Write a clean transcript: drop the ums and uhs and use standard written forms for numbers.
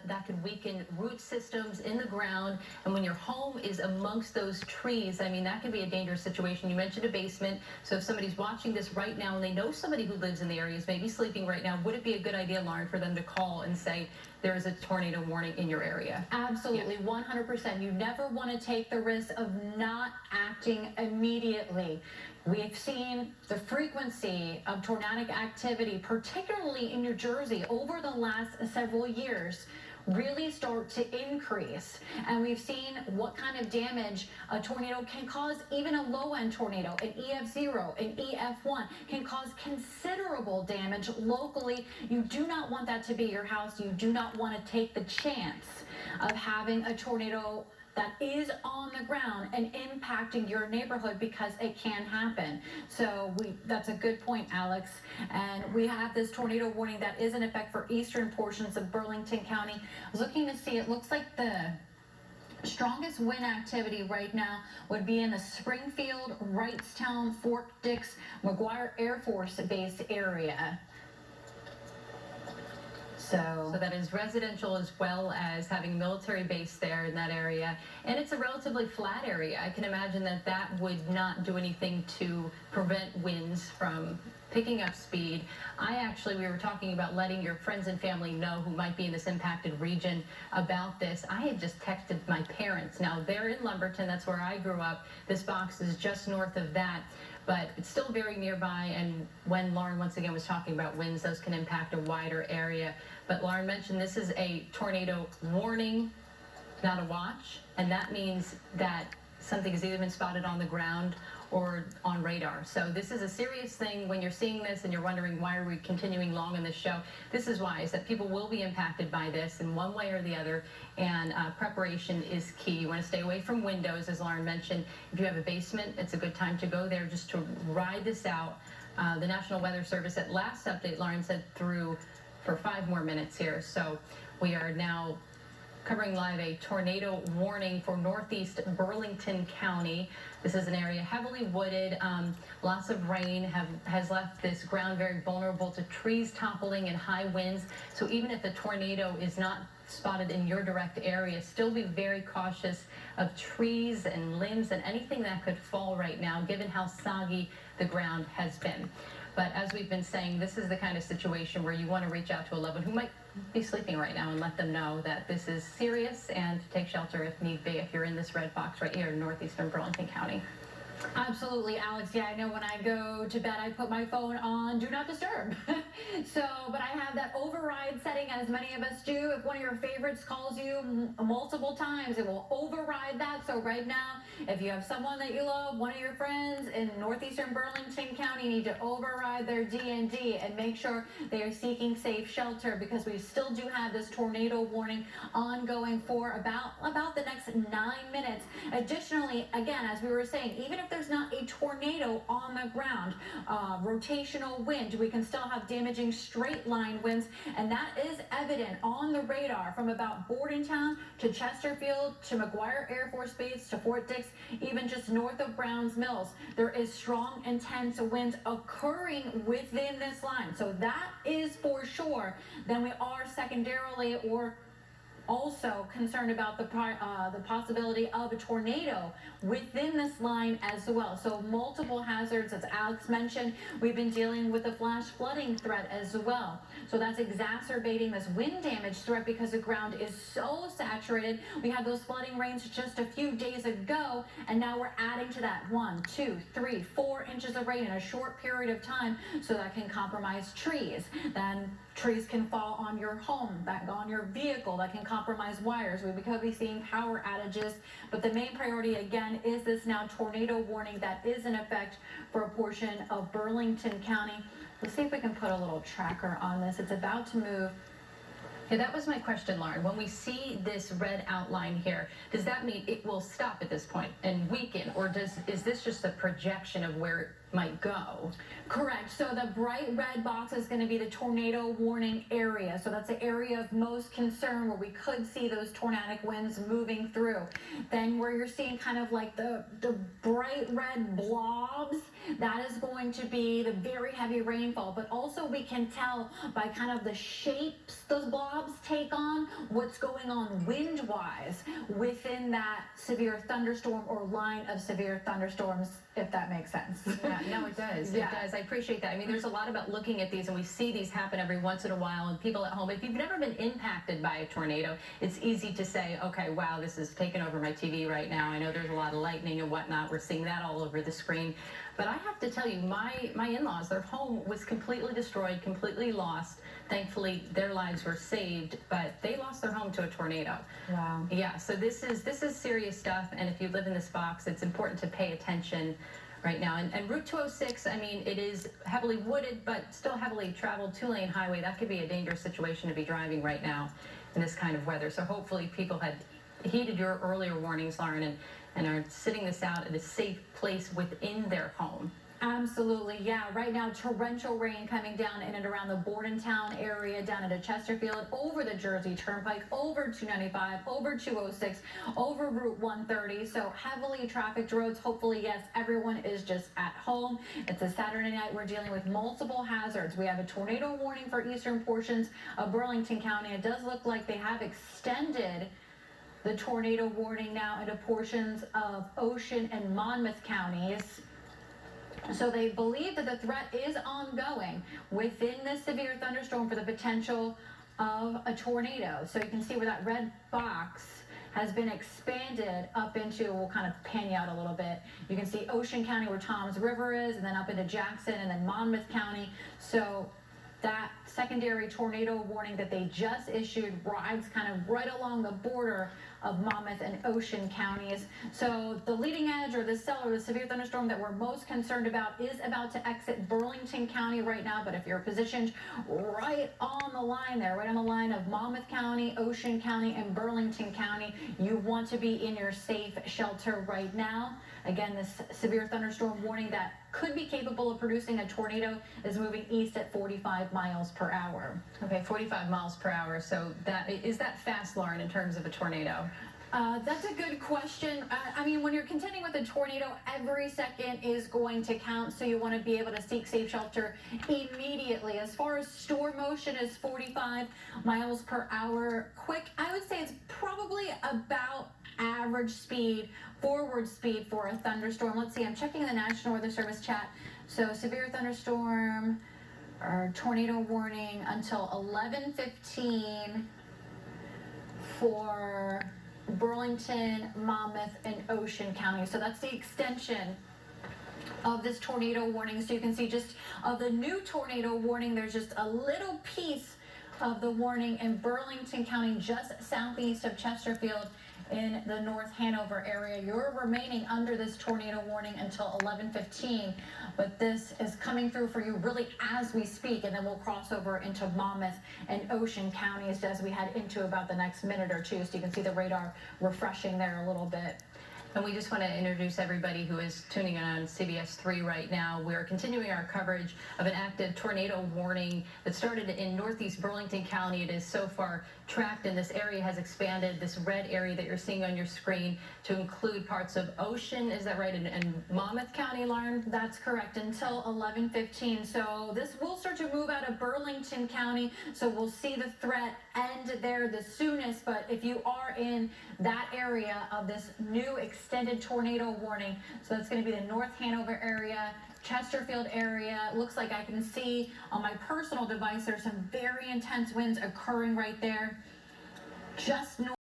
that could weaken root systems in the ground. And when your home is amongst those trees, I mean, that can be a dangerous situation. You mentioned a basement. So if somebody's watching this right now and they know somebody who lives in the area is maybe sleeping right now, would it be a good idea, Lauren, for them to call and say there is a tornado warning in your area? Absolutely, 100%. You never want to take the risk of not acting immediately. We've seen the frequency of tornadic activity, particularly in New Jersey, over the last several years really start to increase. And we've seen what kind of damage a tornado can cause. Even a low-end tornado, an EF0, an EF1, can cause considerable damage locally. You do not want that to be your house. You do not want to take the chance of having a tornado that is on the ground and impacting your neighborhood, because it can happen. So that's a good point, Alex. And we have this tornado warning that is in effect for eastern portions of Burlington County. I was looking to see, it looks like the strongest wind activity right now would be in the Springfield, Wrightstown, Fort Dix, McGuire Air Force Base area. So that is residential as well as having a military base there in that area. And it's a relatively flat area. I can imagine that that would not do anything to prevent winds from picking up speed. We were talking about letting your friends and family know who might be in this impacted region about this. I had just texted my parents. Now, they're in Lumberton. That's where I grew up. This box is just north of that, but it's still very nearby. And when Lauren once again was talking about winds, those can impact a wider area. But Lauren mentioned this is a tornado warning, not a watch. And that means that something has either been spotted on the ground or on radar. So this is a serious thing. When you're seeing this and you're wondering why are we continuing long in this show, this is why, is that people will be impacted by this in one way or the other, and preparation is key. You want to stay away from windows, as Lauren mentioned. If you have a basement, it's a good time to go there just to ride this out. The National Weather Service at last update, Lauren said, through for 5 more minutes here. So we are now covering live a tornado warning for northeast Burlington County. This is an area heavily wooded. Lots of rain has left this ground very vulnerable to trees toppling and high winds. So even if the tornado is not spotted in your direct area, still be very cautious of trees and limbs and anything that could fall right now, given how soggy the ground has been. But as we've been saying, this is the kind of situation where you want to reach out to a loved one who might be sleeping right now and let them know that this is serious and to take shelter if need be, if you're in this red box right here in northeastern Burlington County. Absolutely, Alex. Yeah, I know when I go to bed, I put my phone on Do Not Disturb. But I have that override setting, as many of us do. If one of your favorites calls you multiple times, it will override that. So right now, if you have someone that you love, one of your friends in northeastern Burlington County, you need to override their D&D and make sure they are seeking safe shelter, because we still do have this tornado warning ongoing for about the next 9 minutes. Additionally, again, as we were saying, even if there's not a tornado on the ground, rotational wind, we can still have damaging straight line winds, and that is evident on the radar from about Bordentown to Chesterfield to McGuire Air Force Base to Fort Dix, even just north of Browns Mills. There is strong, intense winds occurring within this line. So that is for sure. Then we are secondarily or also concerned about the possibility of a tornado within this line as well. So multiple hazards, as Alex mentioned. We've been dealing with the flash flooding threat as well. So that's exacerbating this wind damage threat because the ground is so saturated. We had those flooding rains just a few days ago, and now we're adding to that 1, 2, 3, 4 inches of rain in a short period of time. So that can compromise trees. Then trees can fall on your home, on your vehicle, that can compromise wires. We could be seeing power outages, but the main priority again is this now tornado warning that is in effect for a portion of Burlington County. Let's see if we can put a little tracker on this. It's about to move. Yeah, that was my question, Lauren. When we see this red outline here, does that mean it will stop at this point and weaken, or is this just a projection of where might go. Correct. So the bright red box is going to be the tornado warning area. So that's the area of most concern where we could see those tornadic winds moving through. Then where you're seeing kind of like the bright red blobs, that is going to be the very heavy rainfall. But also we can tell by kind of the shapes those blobs take on what's going on wind-wise within that severe thunderstorm or line of severe thunderstorms, if that makes sense. Yeah, no, it does. Yeah. It does. I appreciate that. I mean, there's a lot about looking at these, and we see these happen every once in a while, and people at home, if you've never been impacted by a tornado, it's easy to say, okay, wow, this is taking over my TV right now. I know there's a lot of lightning and whatnot. We're seeing that all over the screen. But I have to tell you, my in-laws, their home was completely destroyed, completely lost. Thankfully, their lives were saved, but they lost their home to a tornado. Wow. Yeah, so this is serious stuff, and if you live in this box, it's important to pay attention right now. And Route 206, I mean, it is heavily wooded, but still heavily traveled, 2-lane highway. That could be a dangerous situation to be driving right now in this kind of weather. So hopefully people had heeded your earlier warnings, Lauren, and are sitting this out at a safe place within their home. Absolutely, yeah. Right now, torrential rain coming down in and around the Bordentown area, down into Chesterfield, over the Jersey Turnpike, over 295, over 206, over Route 130. So heavily trafficked roads. Hopefully, yes, everyone is just at home. It's a Saturday night. We're dealing with multiple hazards. We have a tornado warning for eastern portions of Burlington County. It does look like they have extended the tornado warning now into portions of Ocean and Monmouth counties. So they believe that the threat is ongoing within this severe thunderstorm for the potential of a tornado. So you can see where that red box has been expanded up into, we'll kind of pan you out a little bit. You can see Ocean County where Toms River is, and then up into Jackson, and then Monmouth County. So that secondary tornado warning that they just issued rides kind of right along the border of Monmouth and Ocean counties. So the leading edge or the cellar, the severe thunderstorm that we're most concerned about is about to exit Burlington County right now. But if you're positioned right on the line there, right on the line of Monmouth County, Ocean County, and Burlington County, you want to be in your safe shelter right now. Again, this severe thunderstorm warning that could be capable of producing a tornado is moving east at 45 miles per hour. Okay, 45 miles per hour. So is that fast, Lauren, in terms of a tornado? That's a good question. I mean, when you're contending with a tornado, every second is going to count, so you want to be able to seek safe shelter immediately. As far as storm motion is 45 miles per hour. Quick, I would say it's probably about average speed, forward speed for a thunderstorm. Let's see, I'm checking the National Weather Service chat. So severe thunderstorm or tornado warning until 11:15 for Burlington, Monmouth, and Ocean County. So that's the extension of this tornado warning. So you can see just of the new tornado warning, there's just a little piece of the warning in Burlington County, just southeast of Chesterfield in the North Hanover area. You're remaining under this tornado warning until 11:15, but this is coming through for you really as we speak, and then we'll cross over into Monmouth and Ocean counties as we head into about the next minute or two. So you can see the radar refreshing there a little bit. And we just want to introduce everybody who is tuning in on CBS 3 right now. We're continuing our coverage of an active tornado warning that started in northeast Burlington County. It is so far tracked, and this area has expanded, this red area that you're seeing on your screen, to include parts of Ocean, is that right, and Monmouth County, Lauren? That's correct, until 11:15. So this will start to move out of Burlington County, so we'll see the threat end there the soonest. But if you are in that area of this new extended tornado warning, so that's going to be the North Hanover area, Chesterfield area. It looks like I can see on my personal device there's some very intense winds occurring right there just north